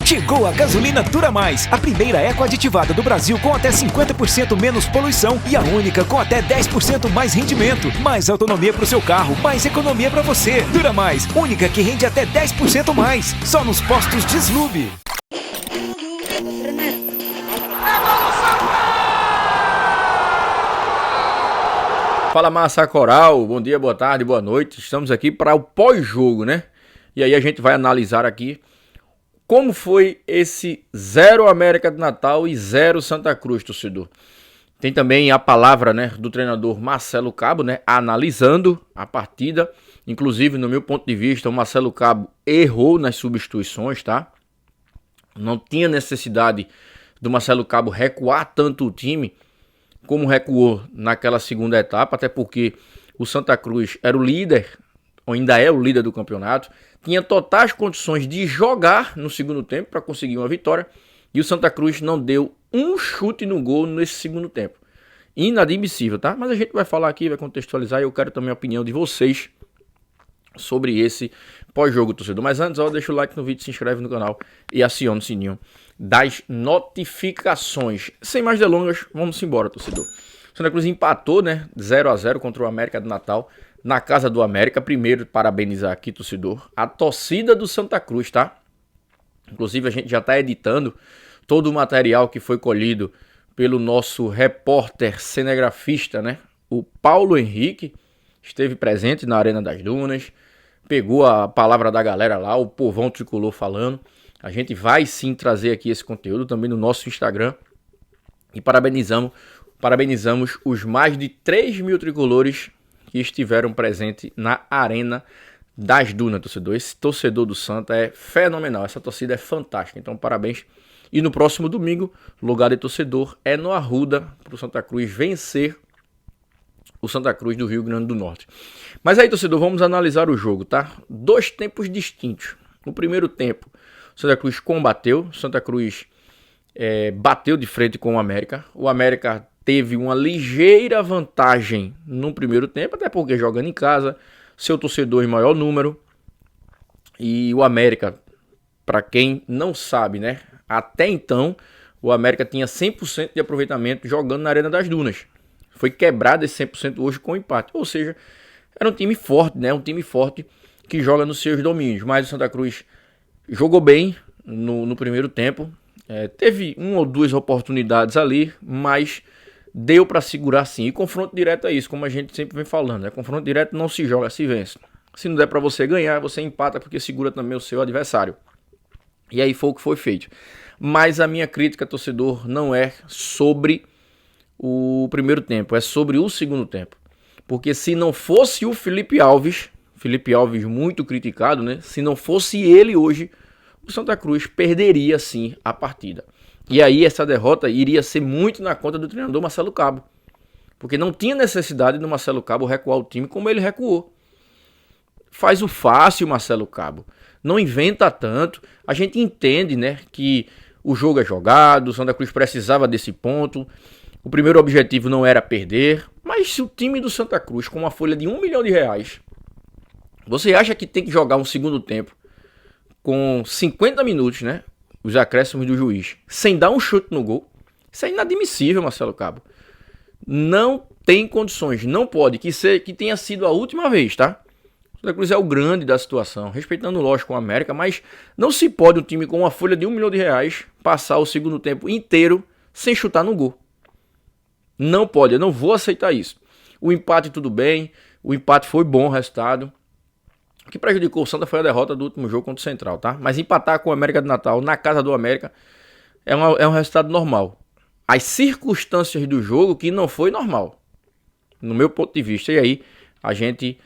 Chegou a gasolina Dura Mais, a primeira eco aditivada do Brasil com até 50% menos poluição e a única com até 10% mais rendimento. Mais autonomia para o seu carro, mais economia para você. Dura Mais, única que rende até 10% mais. Só nos postos Deslube. Fala, massa coral, bom dia, boa tarde, boa noite. Estamos aqui para o pós-jogo, né? E aí a gente vai analisar aqui como foi esse 0 América de Natal e 0 Santa Cruz, torcedor. Tem também a palavra, né, do treinador Marcelo Cabo, né, analisando a partida. Inclusive, no meu ponto de vista, o Marcelo Cabo errou nas substituições, tá? Não tinha necessidade do Marcelo Cabo recuar tanto o time como recuou naquela segunda etapa, até porque o Santa Cruz era o líder, ou ainda é o líder do campeonato, tinha totais condições de jogar no segundo tempo para conseguir uma vitória, e o Santa Cruz não deu um chute no gol nesse segundo tempo. Inadmissível, tá? Mas a gente vai falar aqui, vai contextualizar, e eu quero também a opinião de vocês sobre esse pós-jogo, torcedor. Mas antes, ó, deixa o like no vídeo, se inscreve no canal e aciona o sininho das notificações. Sem mais delongas, vamos embora, torcedor. O Santa Cruz empatou, né, 0-0 contra o América de Natal na casa do América. Primeiro, parabenizar aqui, torcedor, a torcida do Santa Cruz, tá? Inclusive, a gente já tá editando todo o material que foi colhido pelo nosso repórter cinegrafista, né, o Paulo Henrique. Esteve presente na Arena das Dunas, pegou a palavra da galera lá, o povão tricolor falando. A gente vai sim trazer aqui esse conteúdo também no nosso Instagram. E parabenizamos os mais de 3 mil tricolores que estiveram presentes na Arena das Dunas, torcedor. Esse torcedor do Santa é fenomenal, essa torcida é fantástica. Então, parabéns. E no próximo domingo, lugar de torcedor é no Arruda, para o Santa Cruz vencer o Santa Cruz do Rio Grande do Norte. Mas aí, torcedor, vamos analisar o jogo, tá? Dois tempos distintos. No primeiro tempo, o Santa Cruz combateu, o Santa Cruz bateu de frente com o América. O América teve uma ligeira vantagem no primeiro tempo, até porque jogando em casa, seu torcedor em maior número. E o América, para quem não sabe, né? Até então, o América tinha 100% de aproveitamento jogando na Arena das Dunas. Foi quebrado esse 100% hoje com empate. Ou seja, era um time forte, né? Um time forte que joga nos seus domínios. Mas o Santa Cruz jogou bem no primeiro tempo. Teve uma ou duas oportunidades ali, mas deu para segurar sim. E confronto direto é isso, como a gente sempre vem falando, né? Confronto direto não se joga, se vence. Se não der para você ganhar, você empata porque segura também o seu adversário. E aí foi o que foi feito. Mas a minha crítica, torcedor, não é sobre o primeiro tempo, é sobre o segundo tempo. Porque se não fosse o Felipe Alves muito criticado, né? Se não fosse ele hoje, o Santa Cruz perderia sim a partida. E aí essa derrota iria ser muito na conta do treinador Marcelo Cabo. Porque não tinha necessidade do Marcelo Cabo recuar o time como ele recuou. Faz o fácil, Marcelo Cabo. Não inventa tanto. A gente entende, né, que o jogo é jogado, o Santa Cruz precisava desse ponto. O primeiro objetivo não era perder, mas se o time do Santa Cruz com uma folha de R$1 milhão, você acha que tem que jogar um segundo tempo com 50 minutos, né? Os acréscimos do juiz, sem dar um chute no gol? Isso é inadmissível, Marcelo Cabo. Não tem condições, não pode, que tenha sido a última vez, tá? O Santa Cruz é o grande da situação, respeitando lógico o América, mas não se pode um time com uma folha de R$1 milhão passar o segundo tempo inteiro sem chutar no gol. Não pode, eu não vou aceitar isso. O empate tudo bem, o empate foi bom o resultado. O que prejudicou o Santa foi a derrota do último jogo contra o Central, tá? Mas empatar com o América de Natal na casa do América é um resultado normal. As circunstâncias do jogo que não foi normal, no meu ponto de vista. E aí a gente,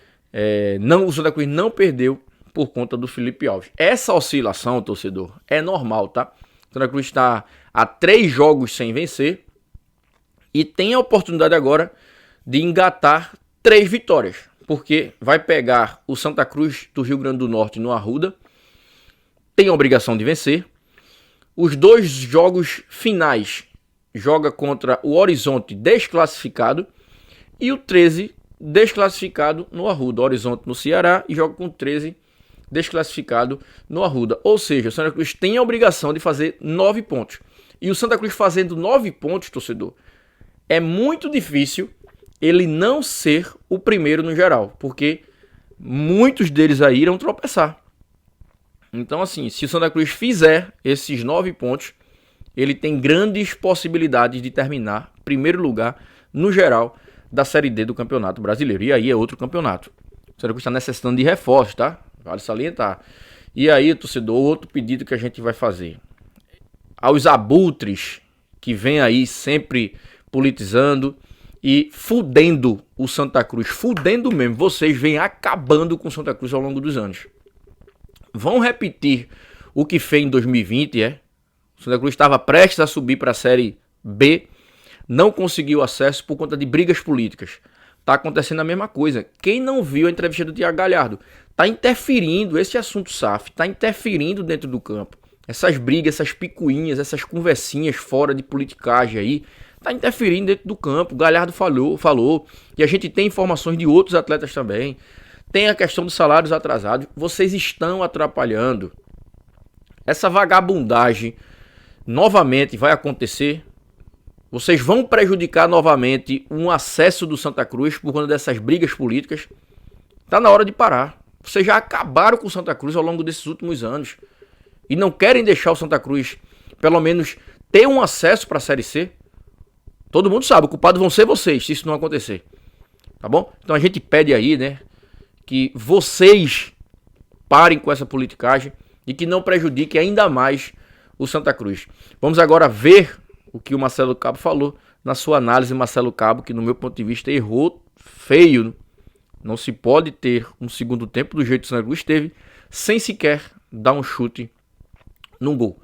o Santa Cruz não perdeu por conta do Felipe Alves. Essa oscilação, torcedor, é normal, tá? O Santa Cruz está há 3 jogos sem vencer. E tem a oportunidade agora de engatar 3 vitórias. Porque vai pegar o Santa Cruz do Rio Grande do Norte no Arruda. Tem a obrigação de vencer. Os 2 jogos finais joga contra o Horizonte desclassificado. E o 13 desclassificado no Arruda. O Horizonte no Ceará e joga com o 13 desclassificado no Arruda. Ou seja, o Santa Cruz tem a obrigação de fazer 9 pontos. E o Santa Cruz fazendo 9 pontos, torcedor, é muito difícil ele não ser o primeiro no geral, porque muitos deles aí irão tropeçar. Então, assim, se o Santa Cruz fizer esses 9 pontos, ele tem grandes possibilidades de terminar em primeiro lugar no geral da Série D do Campeonato Brasileiro. E aí é outro campeonato. O Santa Cruz está necessitando de reforço, tá? Vale salientar. E aí, torcedor, outro pedido que a gente vai fazer. Aos abutres que vem aí sempre politizando e fudendo o Santa Cruz. Fudendo mesmo. Vocês vêm acabando com o Santa Cruz ao longo dos anos. Vão repetir o que fez em 2020, O Santa Cruz estava prestes a subir para a Série B, não conseguiu acesso por conta de brigas políticas. Tá acontecendo a mesma coisa. Quem não viu a entrevista do Thiago Galhardo, tá interferindo, esse assunto SAF, tá interferindo dentro do campo. Essas brigas, essas picuinhas, essas conversinhas fora de politicagem aí, tá interferindo dentro do campo. O Galhardo falou, e a gente tem informações de outros atletas também. Tem a questão dos salários atrasados. Vocês estão atrapalhando. Essa vagabundagem novamente vai acontecer. Vocês vão prejudicar novamente um acesso do Santa Cruz por conta dessas brigas políticas. Tá na hora de parar. Vocês já acabaram com o Santa Cruz ao longo desses últimos anos. E não querem deixar o Santa Cruz, pelo menos, ter um acesso para a Série C. Todo mundo sabe, o culpado vão ser vocês, se isso não acontecer. Tá bom? Então a gente pede aí, que vocês parem com essa politicagem e que não prejudique ainda mais o Santa Cruz. Vamos agora ver o que o Marcelo Cabo falou na sua análise. Marcelo Cabo, que no meu ponto de vista errou feio. Não se pode ter um segundo tempo do jeito que o Santa Cruz teve, sem sequer dar um chute num gol.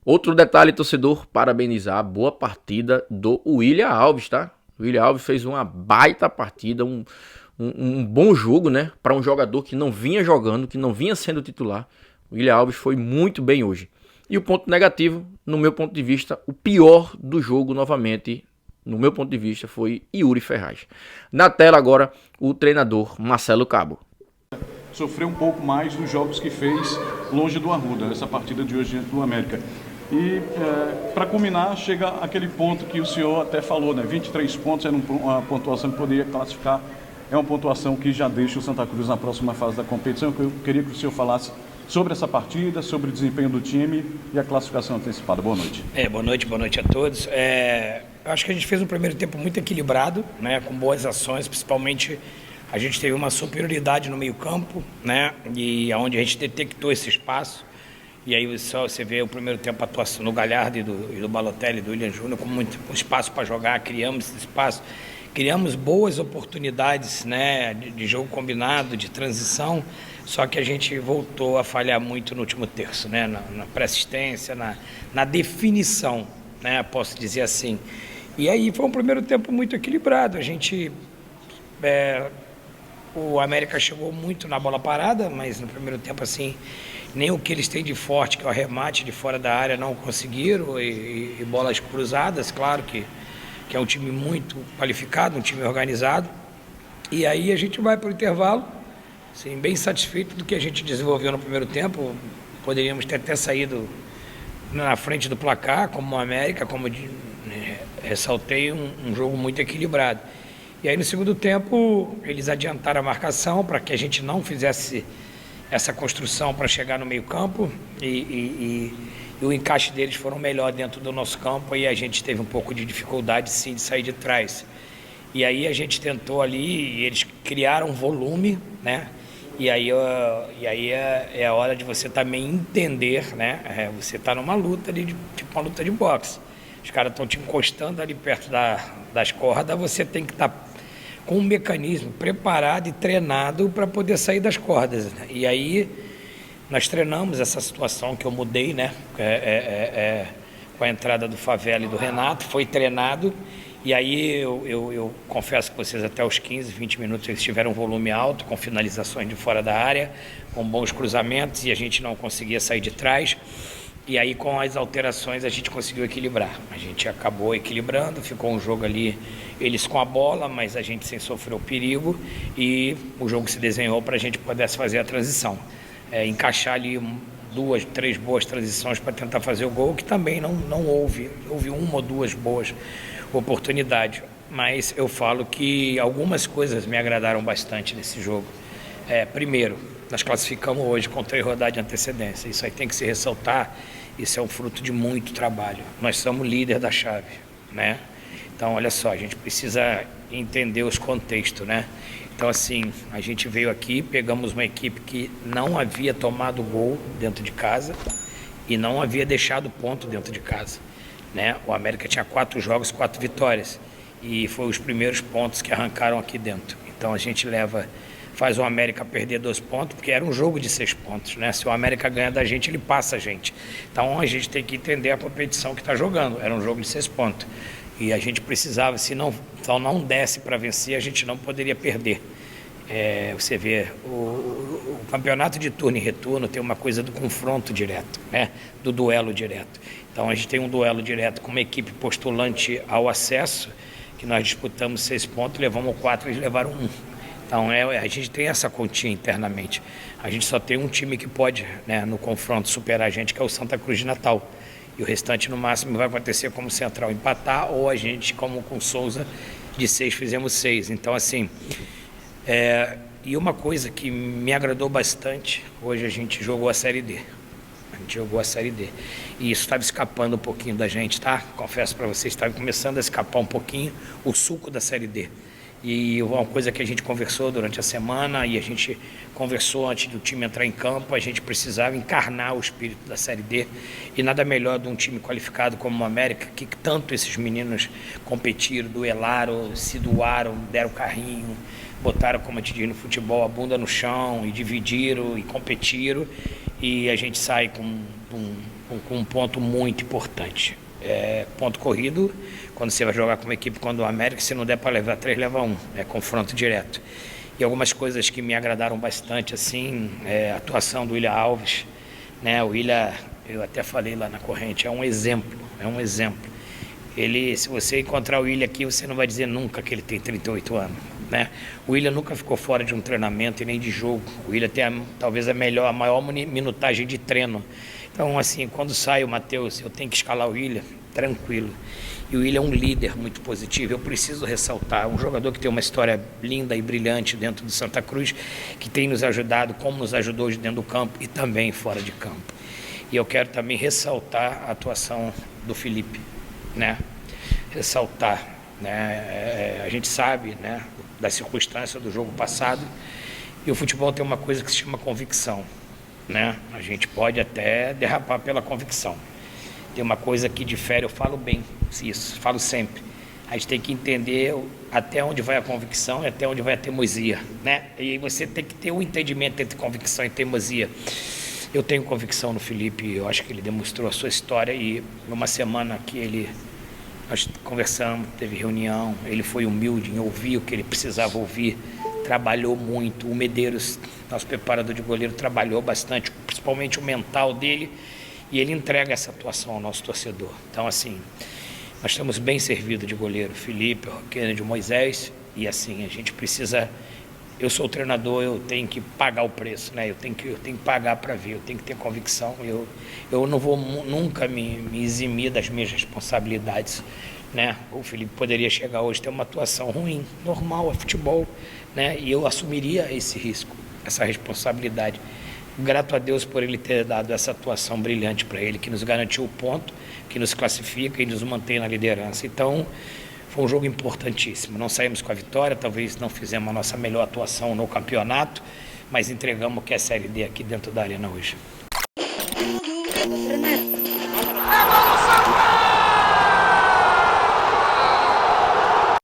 Outro detalhe, torcedor, parabenizar a boa partida do William Alves, tá? O William Alves fez uma baita partida, um bom jogo, para um jogador que não vinha jogando, que não vinha sendo titular. O William Alves foi muito bem hoje. E o ponto negativo, no meu ponto de vista, o pior do jogo novamente, no meu ponto de vista, foi Yuri Ferraz. Na tela agora, o treinador Marcelo Cabo. Sofreu um pouco mais nos jogos que fez longe do Arruda, essa partida de hoje diante do América. E para culminar, chega aquele ponto que o senhor até falou, 23 pontos era uma pontuação que poderia classificar. É uma pontuação que já deixa o Santa Cruz na próxima fase da competição. Eu queria que o senhor falasse sobre essa partida, sobre o desempenho do time e a classificação antecipada. Boa noite. Boa noite a todos. Eu acho que a gente fez um primeiro tempo muito equilibrado, com boas ações, principalmente a gente teve uma superioridade no meio-campo, e onde a gente detectou esse espaço. E aí só você vê o primeiro tempo a atuação do Galhardo e do Balotelli, do William Júnior, com muito espaço para jogar, criamos esse espaço. Criamos boas oportunidades, de jogo combinado, de transição, só que a gente voltou a falhar muito no último terço, na pré-assistência, na definição, posso dizer assim. E aí foi um primeiro tempo muito equilibrado. A gente, o América chegou muito na bola parada, mas no primeiro tempo assim, nem o que eles têm de forte, que é o arremate de fora da área, não conseguiram, e bolas cruzadas, claro que é um time muito qualificado, um time organizado. E aí a gente vai para o intervalo, assim, bem satisfeito do que a gente desenvolveu no primeiro tempo. Poderíamos ter até saído na frente do placar, como o América, como ressaltei, um jogo muito equilibrado. E aí no segundo tempo eles adiantaram a marcação para que a gente não fizesse essa construção para chegar no meio campo, e o encaixe deles foram melhor dentro do nosso campo, e a gente teve um pouco de dificuldade sim de sair de trás. E aí a gente tentou ali, e eles criaram volume, E aí é a hora de você também entender, Você está numa luta ali, tipo uma luta de boxe. Os caras estão te encostando ali perto das cordas, você tem que estar com um mecanismo preparado e treinado para poder sair das cordas. E aí nós treinamos essa situação que eu mudei, com a entrada do Favela e do Renato, foi treinado. E aí eu confesso que vocês até os 15, 20 minutos eles tiveram um volume alto, com finalizações de fora da área, com bons cruzamentos, e a gente não conseguia sair de trás. E aí com as alterações a gente conseguiu equilibrar. A gente acabou equilibrando, ficou um jogo ali, eles com a bola, mas a gente sem sofrer o perigo, e o jogo se desenhou para a gente pudesse fazer a transição. encaixar ali 2, 3 boas transições para tentar fazer o gol, que também não houve. Houve 1 ou 2 boas oportunidades. Mas eu falo que algumas coisas me agradaram bastante nesse jogo. Primeiro, nós classificamos hoje com 3 rodadas de antecedência. Isso aí tem que se ressaltar. Isso é um fruto de muito trabalho. Nós somos líder da chave, né? Então, olha só, a gente precisa entender os contextos, né? Então, assim, a gente veio aqui, pegamos uma equipe que não havia tomado gol dentro de casa e não havia deixado ponto dentro de casa, né? O América tinha 4 jogos, 4 vitórias e foi os primeiros pontos que arrancaram aqui dentro. Então, a gente faz o América perder 2 pontos, porque era um jogo de 6 pontos, né? Se o América ganha da gente, ele passa a gente. Então, a gente tem que entender a competição que está jogando. Era um jogo de 6 pontos. E a gente precisava, se não desse para vencer, a gente não poderia perder. Você vê, o campeonato de turno e retorno tem uma coisa do confronto direto, né? Do duelo direto. Então a gente tem um duelo direto com uma equipe postulante ao acesso, que nós disputamos 6 pontos, levamos 4, eles levaram 1. Então a gente tem essa continha internamente. A gente só tem um time que pode, né, no confronto superar a gente, que é o Santa Cruz de Natal. E o restante, no máximo, vai acontecer como Central empatar, ou a gente, como com Souza, de 6 fizemos 6. Então, assim, e uma coisa que me agradou bastante, hoje a gente jogou a Série D. A gente jogou a Série D. E isso estava escapando um pouquinho da gente, tá? Confesso para vocês, estava começando a escapar um pouquinho o suco da Série D. E uma coisa que a gente conversou durante a semana e a gente conversou antes do time entrar em campo, a gente precisava encarnar o espírito da Série D e nada melhor de um time qualificado como o América, que tanto esses meninos competiram, duelaram, se doaram, deram carrinho, botaram, como a gente diz no futebol, a bunda no chão e dividiram e competiram, e a gente sai com um ponto muito importante. Ponto corrido, quando você vai jogar com uma equipe quando o América, se não der para levar 3, leva 1, confronto direto. E algumas coisas que me agradaram bastante, assim, a atuação do William Alves, né? O William, eu até falei lá na corrente, é um exemplo. Se você encontrar o William aqui, você não vai dizer nunca que ele tem 38 anos, né? O William nunca ficou fora de um treinamento e nem de jogo. O William tem talvez a maior minutagem de treino. Então, assim, quando sai o Matheus, eu tenho que escalar o William, tranquilo. E o William é um líder muito positivo, eu preciso ressaltar, um jogador que tem uma história linda e brilhante dentro do Santa Cruz, que tem nos ajudado, como nos ajudou de dentro do campo e também fora de campo. E eu quero também ressaltar a atuação do Felipe, né? Ressaltar, né? A gente sabe, né, da circunstância do jogo passado, e o futebol tem uma coisa que se chama convicção, né? A gente pode até derrapar pela convicção. Tem uma coisa que difere, eu falo bem isso, falo sempre. A gente tem que entender até onde vai a convicção e até onde vai a teimosia, né? E você tem que ter um entendimento entre convicção e teimosia. Eu tenho convicção no Felipe, eu acho que ele demonstrou a sua história, e numa semana que nós conversamos, teve reunião, ele foi humilde em ouvir o que ele precisava ouvir, trabalhou muito. O Medeiros, nosso preparador de goleiro, trabalhou bastante, principalmente o mental dele, e ele entrega essa atuação ao nosso torcedor. Então, assim, nós estamos bem servidos de goleiro, Felipe, Kennedy, Moisés, e assim, a gente precisa... Eu sou o treinador, eu tenho que pagar o preço, né? Eu tenho que pagar para ver, eu tenho que ter convicção. Eu não vou nunca me eximir das minhas responsabilidades, né? O Felipe poderia chegar hoje ter uma atuação ruim, normal, é futebol, né? E eu assumiria esse risco, essa responsabilidade. Grato a Deus por ele ter dado essa atuação brilhante para ele, que nos garantiu o ponto, que nos classifica e nos mantém na liderança. Então, foi um jogo importantíssimo. Não saímos com a vitória, talvez não fizemos a nossa melhor atuação no campeonato, mas entregamos o que é a Série D aqui dentro da arena hoje.